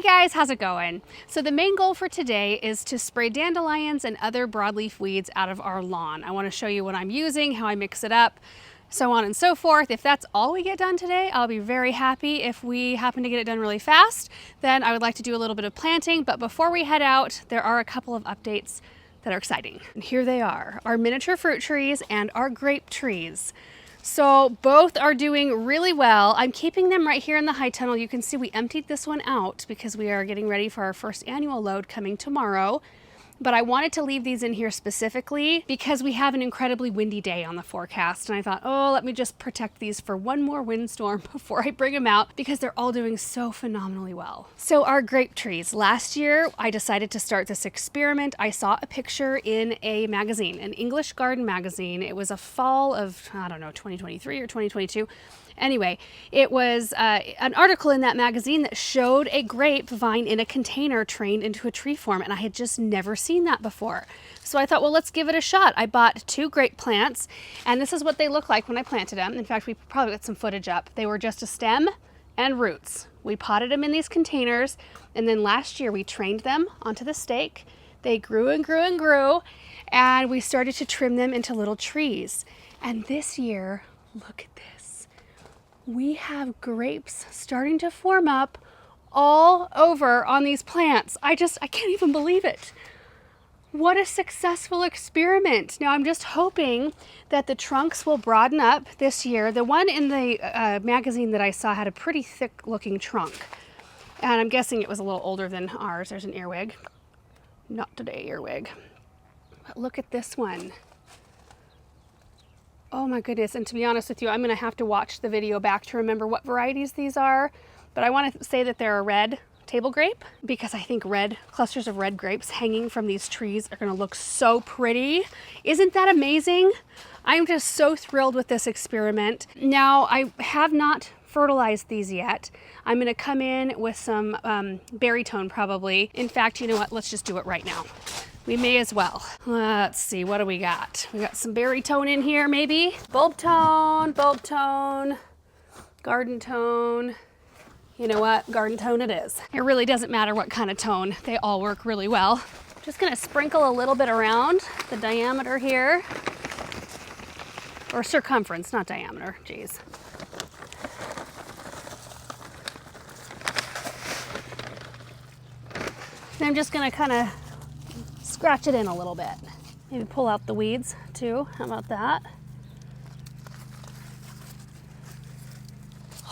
Hi guys, how's it going? So the main goal for today is to spray dandelions and other broadleaf weeds out of our lawn. I want to show you what I'm using, how I mix it up, so on and so forth. If that's all we get done today, I'll be very happy. If we happen to get it done really fast, then I would like to do a little bit of planting. But before we head out, there are a couple of updates that are exciting. And here they are, our miniature fruit trees and our grape trees. So both are doing really well. I'm keeping them right here in the high tunnel. You can see we emptied this one out because we are getting ready for our first annual load coming tomorrow. But I wanted to leave these in here specifically because we have an incredibly windy day on the forecast. And I thought, oh, let me just protect these for one more windstorm before I bring them out because they're all doing so phenomenally well. So our grape trees. Last year, I decided to start this experiment. I saw a picture in a magazine, an English garden magazine. It was a fall of, I don't know, 2023 or 2022. Anyway, it was an article in that magazine that showed a grapevine in a container trained into a tree form, and I had just never seen that before. So I thought, well, let's give it a shot. I bought 2 grape plants, and this is what they look like when I planted them. In fact, we probably got some footage up. They were just a stem and roots. We potted them in these containers, and then last year we trained them onto the stake. They grew and grew and grew, and we started to trim them into little trees. And this year, look at this. We have grapes starting to form up all over on these plants. I can't even believe it. What a successful experiment. Now I'm just hoping that the trunks will broaden up this year. The one in the magazine that I saw had a pretty thick looking trunk. And I'm guessing it was a little older than ours. There's an earwig. Not today, earwig. But look at this one. Oh my goodness, and to be honest with you, I'm gonna have to watch the video back to remember what varieties these are, but I wanna say that they're a red table grape because I think clusters of red grapes hanging from these trees are gonna look so pretty. Isn't that amazing? I'm just so thrilled with this experiment. Now, I have not fertilized these yet. I'm gonna come in with some berrytone probably. In fact, you know what, let's just do it right now. We may as well. Let's see, what do we got? We got some berry tone in here, maybe. Bulb tone, garden tone. You know what? Garden tone it is. It really doesn't matter what kind of tone. They all work really well. Just gonna sprinkle a little bit around the diameter here. Or circumference, not diameter, geez. And I'm just gonna kind of scratch it in a little bit. Maybe pull out the weeds too. How about that?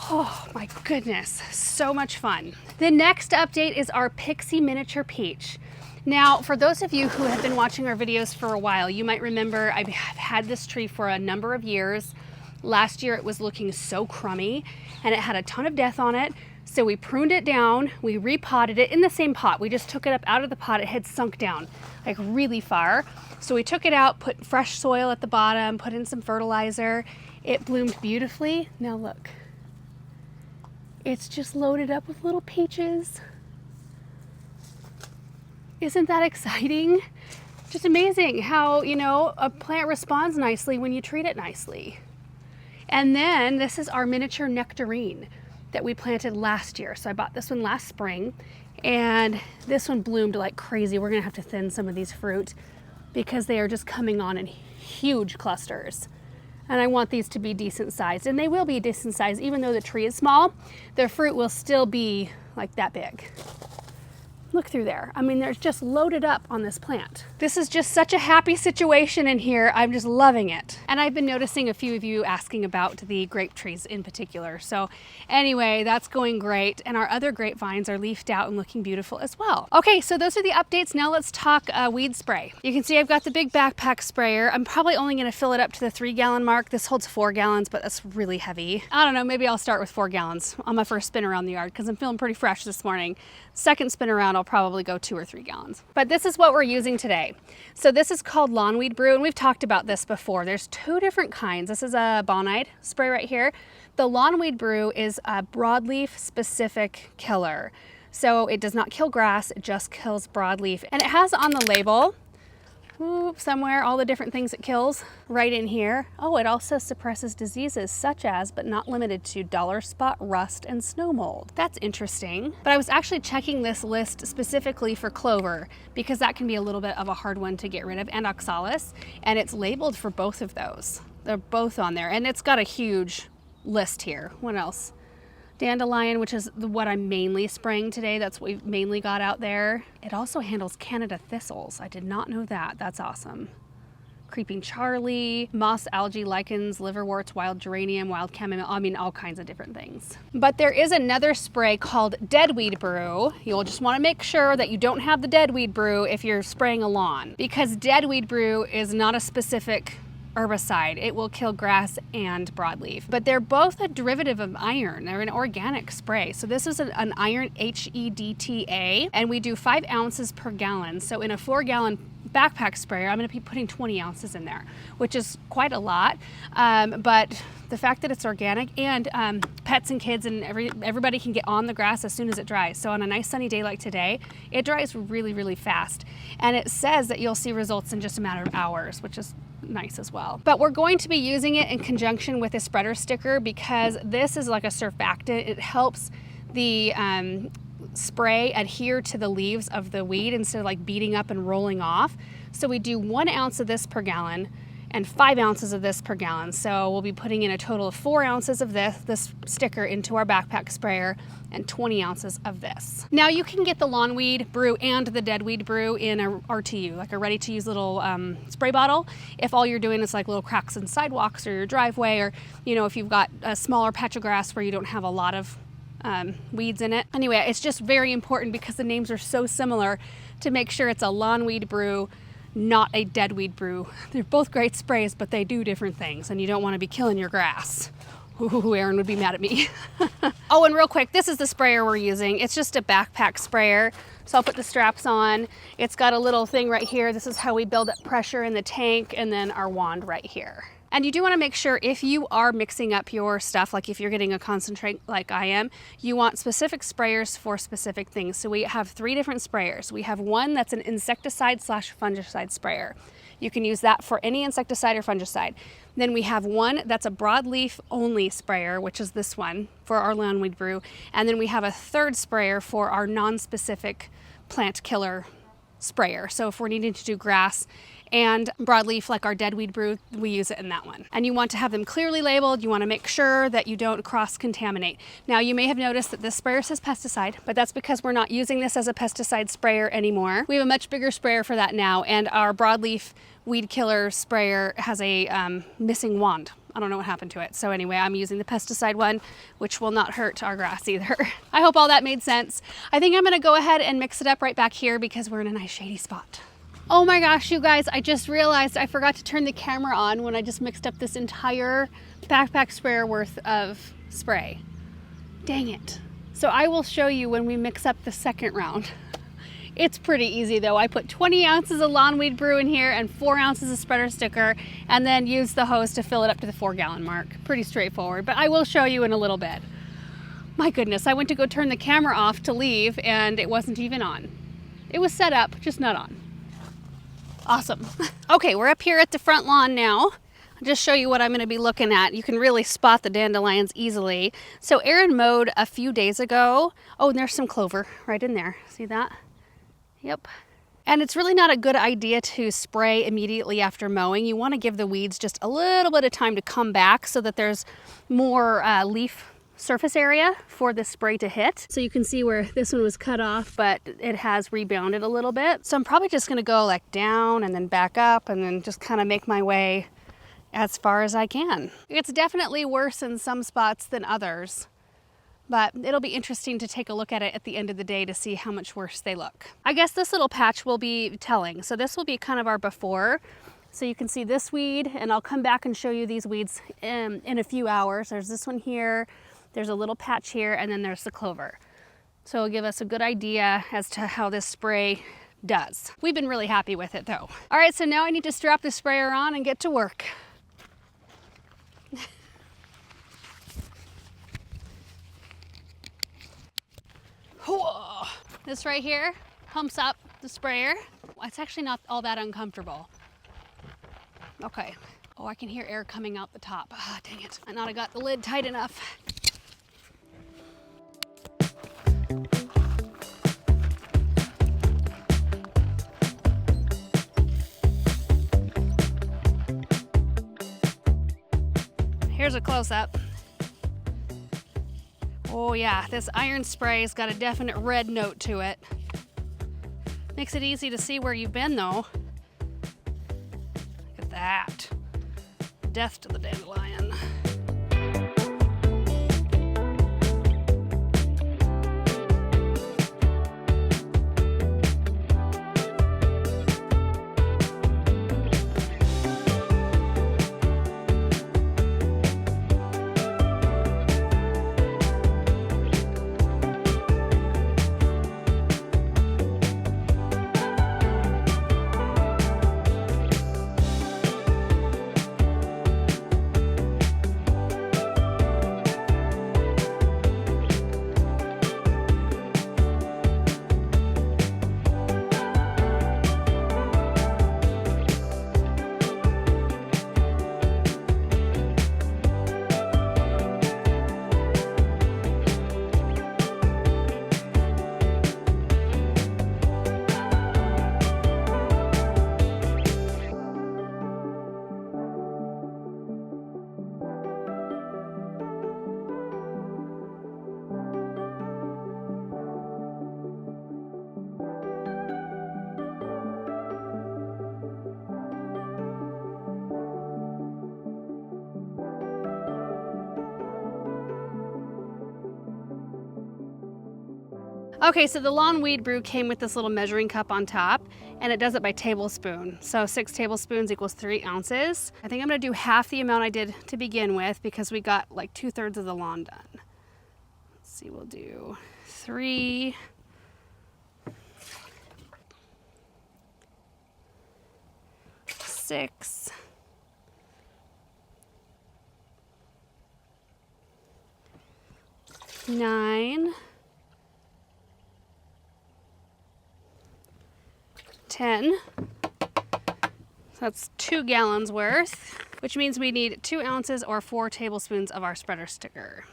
Oh my goodness, so much fun. The next update is our Pixie Miniature Peach. Now, for those of you who have been watching our videos for a while, you might remember I've had this tree for a number of years. Last year it was looking so crummy and it had a ton of death on it. So we pruned it down, we repotted it in the same pot. We just took it up out of the pot. It had sunk down like really far. So we took it out, put fresh soil at the bottom, put in some fertilizer. It bloomed beautifully. Now look, it's just loaded up with little peaches. Isn't that exciting? Just amazing how, you know, a plant responds nicely when you treat it nicely. And then this is our miniature nectarine that we planted last year. So I bought this one last spring and this one bloomed like crazy. We're gonna have to thin some of these fruit because they are just coming on in huge clusters. And I want these to be decent sized, and they will be decent sized. Even though the tree is small, their fruit will still be like that big. Look through there. I mean, they're just loaded up on this plant. This is just such a happy situation in here. I'm just loving it. And I've been noticing a few of you asking about the grape trees in particular. So anyway, that's going great. And our other grapevines are leafed out and looking beautiful as well. Okay, so those are the updates. Now let's talk weed spray. You can see I've got the big backpack sprayer. I'm probably only gonna fill it up to the 3-gallon mark. This holds 4 gallons, but that's really heavy. I don't know, maybe I'll start with 4 gallons on my first spin around the yard because I'm feeling pretty fresh this morning. Second spin around, I'll probably go 2 or 3 gallons. But this is what we're using today. So this is called lawnweed brew, and we've talked about this before. There's 2 different kinds. This is a bonide spray right here. The lawnweed brew is a broadleaf specific killer. So it does not kill grass, it just kills broadleaf. And it has on the label somewhere, all the different things it kills right in here. Oh, it also suppresses diseases such as, but not limited to, dollar spot, rust, and snow mold. That's interesting. But I was actually checking this list specifically for clover because that can be a little bit of a hard one to get rid of, and oxalis, and it's labeled for both of those. They're both on there, and it's got a huge list here. What else? Dandelion, which is what I'm mainly spraying today. That's what we've mainly got out there. It also handles Canada thistles. I did not know that. That's awesome. Creeping Charlie, moss, algae, lichens, liverworts, wild geranium, wild chamomile, I mean, all kinds of different things. But there is another spray called deadweed brew. You'll just want to make sure that you don't have the deadweed brew if you're spraying a lawn, because deadweed brew is not a specific herbicide. It will kill grass and broadleaf, but they're both a derivative of iron. They're an organic spray. So this is an iron HEDTA, and we do 5 ounces per gallon. So in a 4-gallon backpack sprayer, I'm going to be putting 20 ounces in there, which is quite a lot. But the fact that it's organic, and pets and kids and everybody can get on the grass as soon as it dries. So on a nice sunny day like today, it dries really, really fast. And it says that you'll see results in just a matter of hours, which is nice as well. But we're going to be using it in conjunction with a spreader sticker because this is like a surfactant. It helps the spray adhere to the leaves of the weed instead of like beating up and rolling off. So we do 1 ounce of this per gallon and 5 ounces of this per gallon. So we'll be putting in a total of 4 ounces of this sticker into our backpack sprayer and 20 ounces of this. Now you can get the lawn weed brew and the deadweed brew in a RTU, like a ready to use little spray bottle. If all you're doing is like little cracks in sidewalks or your driveway, or if you've got a smaller patch of grass where you don't have a lot of weeds in it. Anyway, it's just very important because the names are so similar to make sure it's a lawn weed brew, not a deadweed brew. They're both great sprays, but they do different things, and you don't want to be killing your grass. Ooh, Aaron would be mad at me. Oh, and real quick, this is the sprayer we're using. It's just a backpack sprayer. So I'll put the straps on. It's got a little thing right here. This is how we build up pressure in the tank, and then our wand right here. And you do want to make sure if you are mixing up your stuff, like if you're getting a concentrate like I am, you want specific sprayers for specific things. So we have 3 different sprayers. We have one that's an insecticide/fungicide sprayer. You can use that for any insecticide or fungicide. Then we have one that's a broadleaf only sprayer, which is this one for our lawn weed brew. And then we have a 3rd sprayer for our non-specific plant killer sprayer. So if we're needing to do grass and broadleaf like our deadweed brew, we use it in that one. And you want to have them clearly labeled. You want to make sure that you don't cross-contaminate. Now you may have noticed that this sprayer says pesticide, but that's because we're not using this as a pesticide sprayer anymore. We have a much bigger sprayer for that now, and our broadleaf weed killer sprayer has a missing wand. I don't know what happened to it. So anyway, I'm using the pesticide one, which will not hurt our grass either. I hope all that made sense. I think I'm gonna go ahead and mix it up right back here because we're in a nice shady spot. Oh my gosh, you guys, I just realized I forgot to turn the camera on when I just mixed up this entire backpack sprayer worth of spray. Dang it. So I will show you when we mix up the second round. It's pretty easy though. I put 20 ounces of lawn weed brew in here and 4 ounces of spreader sticker, and then use the hose to fill it up to the 4-gallon mark. Pretty straightforward, but I will show you in a little bit. My goodness, I went to go turn the camera off to leave and it wasn't even on. It was set up, just not on. Awesome. Okay, we're up here at the front lawn now. I'll just show you what I'm going to be looking at. You can really spot the dandelions easily. So Aaron mowed a few days ago. Oh, and there's some clover right in there. See that? Yep. And it's really not a good idea to spray immediately after mowing. You want to give the weeds just a little bit of time to come back so that there's more leaf surface area for the spray to hit. So you can see where this one was cut off, but it has rebounded a little bit. So I'm probably just going to go like down and then back up and then just kind of make my way as far as I can. It's definitely worse in some spots than others, but it'll be interesting to take a look at it at the end of the day to see how much worse they look. I guess this little patch will be telling. So this will be kind of our before. So you can see this weed, and I'll come back and show you these weeds in a few hours. There's this one here, there's a little patch here, and then there's the clover. So it'll give us a good idea as to how this spray does. We've been really happy with it though. All right, so now I need to strap the sprayer on and get to work. Whoa. This right here pumps up the sprayer. It's actually not all that uncomfortable. Okay. Oh, I can hear air coming out the top. Ah, dang it. I thought I got the lid tight enough. Here's a close-up. Oh yeah, this iron spray's got a definite red note to it. Makes it easy to see where you've been though. Look at that. Death to the dandelion. Okay, so the lawn weed brew came with this little measuring cup on top, and it does it by tablespoon. So 6 tablespoons equals 3 ounces. I think I'm gonna do half the amount I did to begin with because we got like 2/3 of the lawn done. Let's see, we'll do 3. 6. 9. 10. So that's 2 gallons worth, which means we need 2 ounces or 4 tablespoons of our spreader sticker.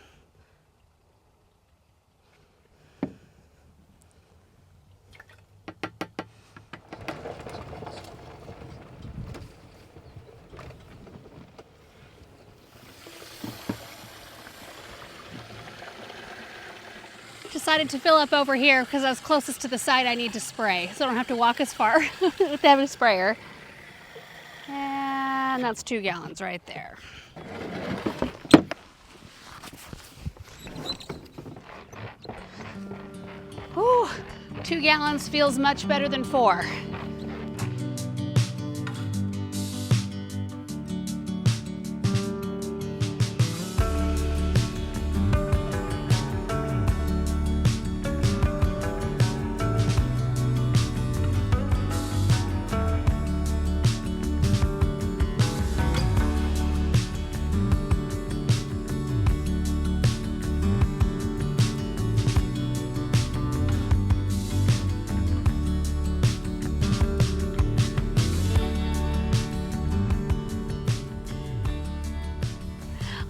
Decided to fill up over here because I was closest to the site I need to spray, so I don't have to walk as far with having a sprayer. And that's 2 gallons right there. Whew, 2 gallons feels much better than 4.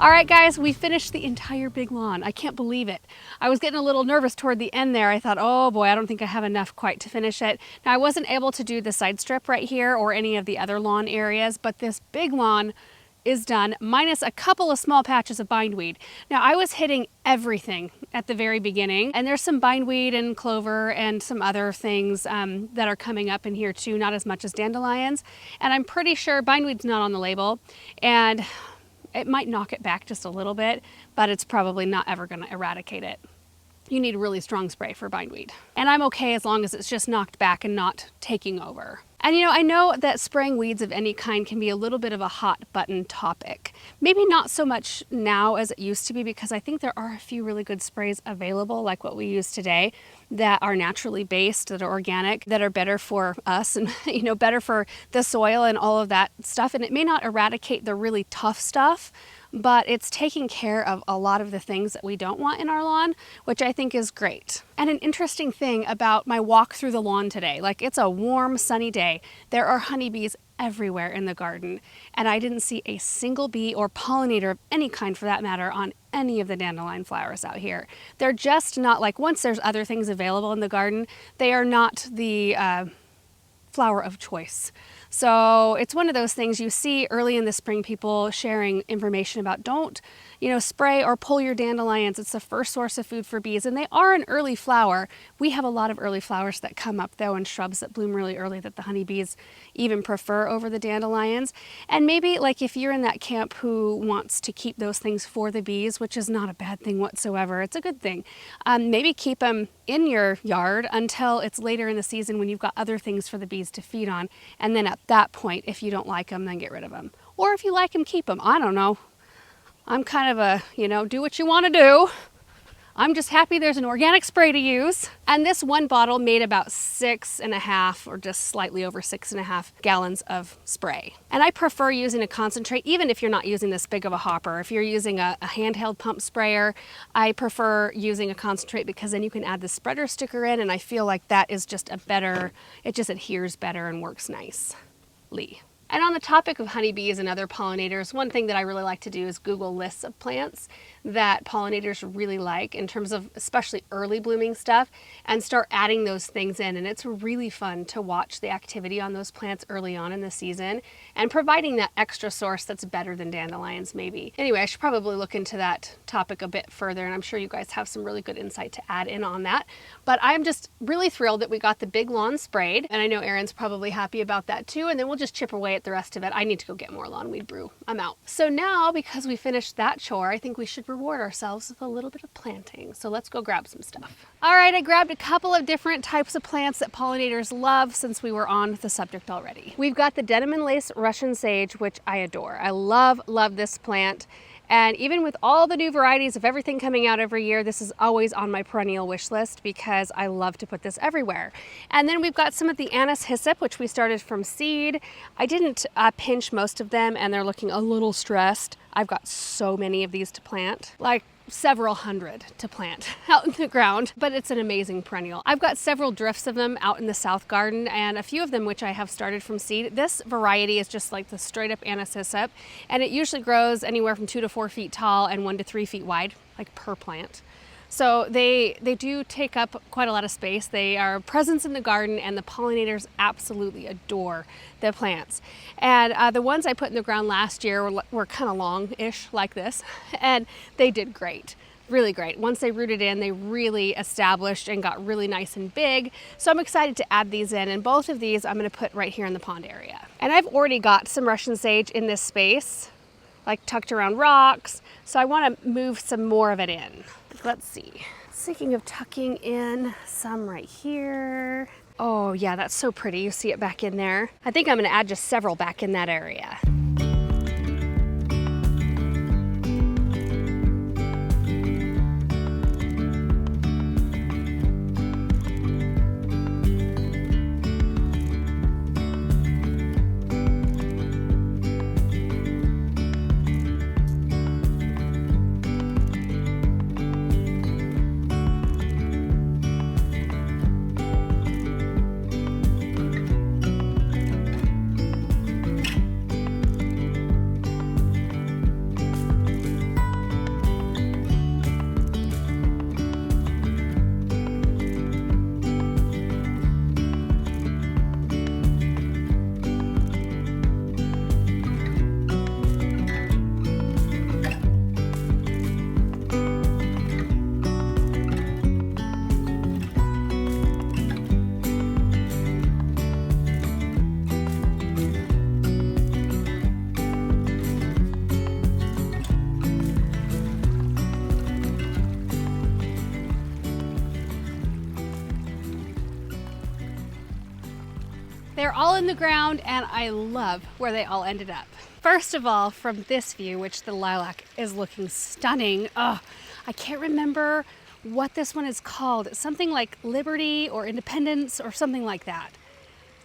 All right, guys, we finished the entire big lawn. I can't believe it. I was getting a little nervous toward the end there. I thought, oh boy, I don't think I have enough quite to finish it. Now, I wasn't able to do the side strip right here or any of the other lawn areas, but this big lawn is done, minus a couple of small patches of bindweed. Now, I was hitting everything at the very beginning, and there's some bindweed and clover and some other things that are coming up in here too, not as much as dandelions. And I'm pretty sure bindweed's not on the label, and it might knock it back just a little bit, but it's probably not ever gonna eradicate it. You need a really strong spray for bindweed. And I'm okay as long as it's just knocked back and not taking over. And you know, I know that spraying weeds of any kind can be a little bit of a hot button topic. Maybe not so much now as it used to be, because I think there are a few really good sprays available, like what we use today, that are naturally based, that are organic, that are better for us and you know, better for the soil and all of that stuff. And it may not eradicate the really tough stuff, but it's taking care of a lot of the things that we don't want in our lawn, which I think is great. And an interesting thing about my walk through the lawn today, like it's a warm, sunny day, there are honeybees everywhere in the garden, and I didn't see a single bee or pollinator of any kind for that matter on any of the dandelion flowers out here. They're just not, like, once there's other things available in the garden, they are not the flower of choice. So it's one of those things you see early in the spring, people sharing information about don't, spray or pull your dandelions. It's the first source of food for bees, and they are an early flower. We have a lot of early flowers that come up though, and shrubs that bloom really early that the honeybees even prefer over the dandelions. And maybe, like, if you're in that camp who wants to keep those things for the bees, which is not a bad thing whatsoever, it's a good thing. Maybe keep them in your yard until it's later in the season when you've got other things for the bees to feed on. And then at that point, if you don't like them, then get rid of them. Or if you like them, keep them. I don't know. I'm kind of a, do what you want to do. I'm just happy there's an organic spray to use. And this one bottle made about 6.5 or just slightly over 6.5 gallons of spray. And I prefer using a concentrate, even if you're not using this big of a hopper. If you're using a handheld pump sprayer, I prefer using a concentrate because then you can add the spreader sticker in, and I feel like that is just it just adheres better and works nicely. And on the topic of honeybees and other pollinators, one thing that I really like to do is Google lists of plants that pollinators really like in terms of especially early blooming stuff, and start adding those things in. And it's really fun to watch the activity on those plants early on in the season and providing that extra source that's better than dandelions maybe. Anyway, I should probably look into that topic a bit further, and I'm sure you guys have some really good insight to add in on that. But I'm just really thrilled that we got the big lawn sprayed, and I know Erin's probably happy about that too, and then we'll just chip away at the rest of it. I need to go get more lawn weed brew. I'm out. So now, because we finished that chore, I think we should reward ourselves with a little bit of planting. So let's go grab some stuff. All right, I grabbed a couple of different types of plants that pollinators love since we were on the subject already. We've got the denim and lace Russian sage, which I adore. I love this plant. And even with all the new varieties of everything coming out every year, this is always on my perennial wish list because I love to put this everywhere. And then we've got some of the anise hyssop, which we started from seed. I didn't pinch most of them, and they're looking a little stressed. I've got so many of these to plant, like several hundred to plant out in the ground, but it's an amazing perennial. I've got several drifts of them out in the south garden, and a few of them which I have started from seed. This variety is just like the straight up anise hyssop, and it usually grows anywhere from 2 to 4 feet tall and 1 to 3 feet wide, like per plant. So they do take up quite a lot of space. They are a presence in the garden, and the pollinators absolutely adore the plants. And the ones I put in the ground last year were kind of long-ish like this, and they did great. Really great. Once they rooted in, they really established and got really nice and big. So I'm excited to add these in, and both of these I'm going to put right here in the pond area. And I've already got some Russian sage in this space, like tucked around rocks. So I want to move some more of it in. Let's see. Thinking of tucking in some right here. Oh yeah, that's so pretty. You see it back in there. I think I'm going to add just several back in that area. They're all in the ground, and I love where they all ended up. First of all, from this view, which the lilac is looking stunning. Oh, I can't remember what this one is called. It's something like Liberty or Independence or something like that.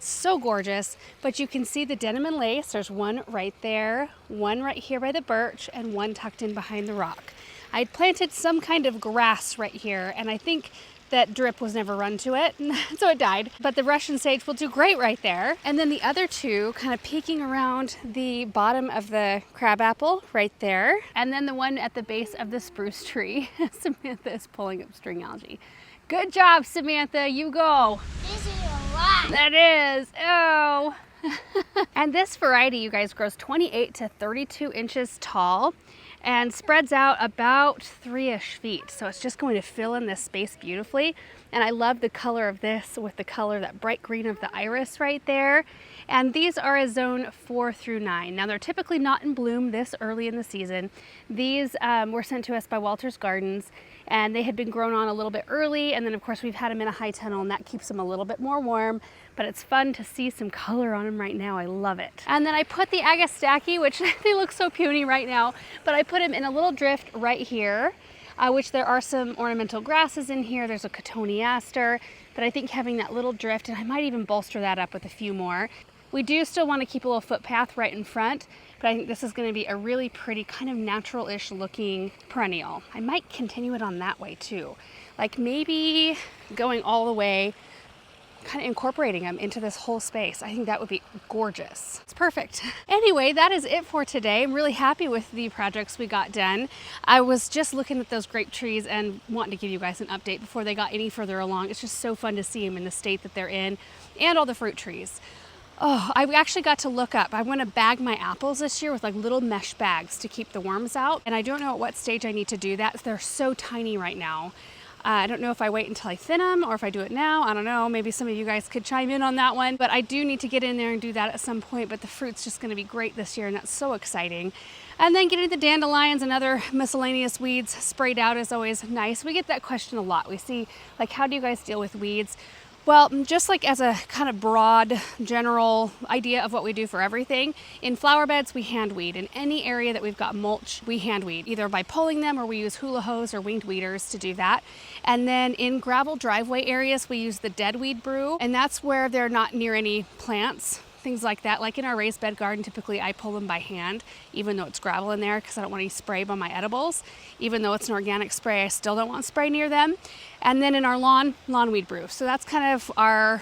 So gorgeous. But you can see the denim and lace. There's one right there, one right here by the birch, and one tucked in behind the rock. I planted some kind of grass right here, and I think that drip was never run to it, so it died. But the Russian sage will do great right there. And then the other two kind of peeking around the bottom of the crabapple right there. And then the one at the base of the spruce tree. Samantha is pulling up string algae. Good job, Samantha, you go. This is a lot. That is, oh. And this variety, you guys, grows 28 to 32 inches tall and spreads out about 3-ish feet. So it's just going to fill in this space beautifully. And I love the color of this with the color, that bright green of the iris right there. And these are a zone 4 through 9. Now they're typically not in bloom this early in the season. These were sent to us by Walter's Gardens, and they had been grown on a little bit early. And then of course we've had them in a high tunnel, and that keeps them a little bit more warm, but it's fun to see some color on them right now. I love it. And then I put the Agastache, which they look so puny right now, but I put them in a little drift right here, which there are some ornamental grasses in here. There's a cotoneaster, but I think having that little drift, and I might even bolster that up with a few more. We do still want to keep a little footpath right in front, but I think this is going to be a really pretty kind of natural-ish looking perennial. I might continue it on that way too. Like maybe going all the way, kind of incorporating them into this whole space. I think that would be gorgeous. It's perfect. Anyway, that is it for today. I'm really happy with the projects we got done. I was just looking at those grape trees and wanting to give you guys an update before they got any further along. It's just so fun to see them in the state that they're in, and all the fruit trees. Oh, I actually got to look up. I want to bag my apples this year with like little mesh bags to keep the worms out. And I don't know at what stage I need to do that. They're so tiny right now. I don't know if I wait until I thin them or if I do it now. I don't know. Maybe some of you guys could chime in on that one. But I do need to get in there and do that at some point. But the fruit's just going to be great this year, and that's so exciting. And then getting the dandelions and other miscellaneous weeds sprayed out is always nice. We get that question a lot. We see, like, how do you guys deal with weeds? Well, just like as a kind of broad general idea of what we do for everything, in flower beds we hand weed. In any area that we've got mulch, we hand weed, either by pulling them or we use hula hose or winged weeders to do that. And then in gravel driveway areas, we use the dead weed brew, and that's where they're not near any plants. Things like that. Like in our raised bed garden, typically I pull them by hand, even though it's gravel in there, because I don't want any spray on my edibles. Even though it's an organic spray, I still don't want spray near them. And then in our lawn weed brew. So that's kind of our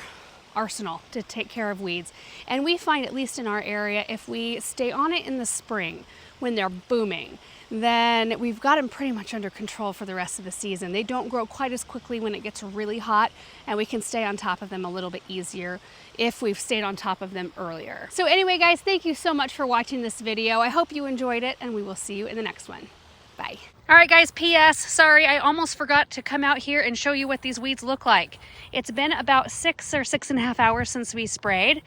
arsenal to take care of weeds. And we find, at least in our area, if we stay on it in the spring when they're booming, then we've got them pretty much under control for the rest of the season. They don't grow quite as quickly when it gets really hot, and we can stay on top of them a little bit easier if we've stayed on top of them earlier. So anyway, guys, thank you so much for watching this video. I hope you enjoyed it, and we will see you in the next one. Bye. All right, guys, P.S. Sorry, I almost forgot to come out here and show you what these weeds look like. It's been about 6 or 6.5 hours since we sprayed.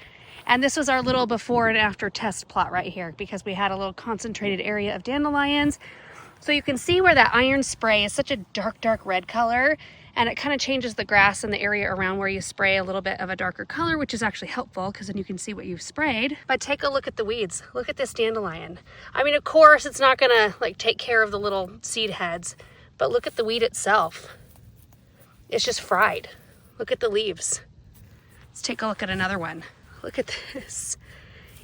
And this was our little before and after test plot right here, because we had a little concentrated area of dandelions. So you can see where that iron spray is such a dark, dark red color, and it kind of changes the grass in the area around where you spray a little bit of a darker color, which is actually helpful because then you can see what you've sprayed. But take a look at the weeds. Look at this dandelion. I mean, of course, it's not gonna like take care of the little seed heads, but look at the weed itself. It's just fried. Look at the leaves. Let's take a look at another one. Look at this.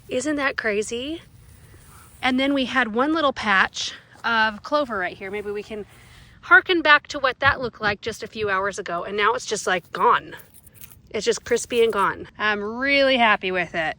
Isn't that crazy? And then we had one little patch of clover right here. Maybe we can harken back to what that looked like just a few hours ago. And now it's just like gone. It's just crispy and gone. I'm really happy with it.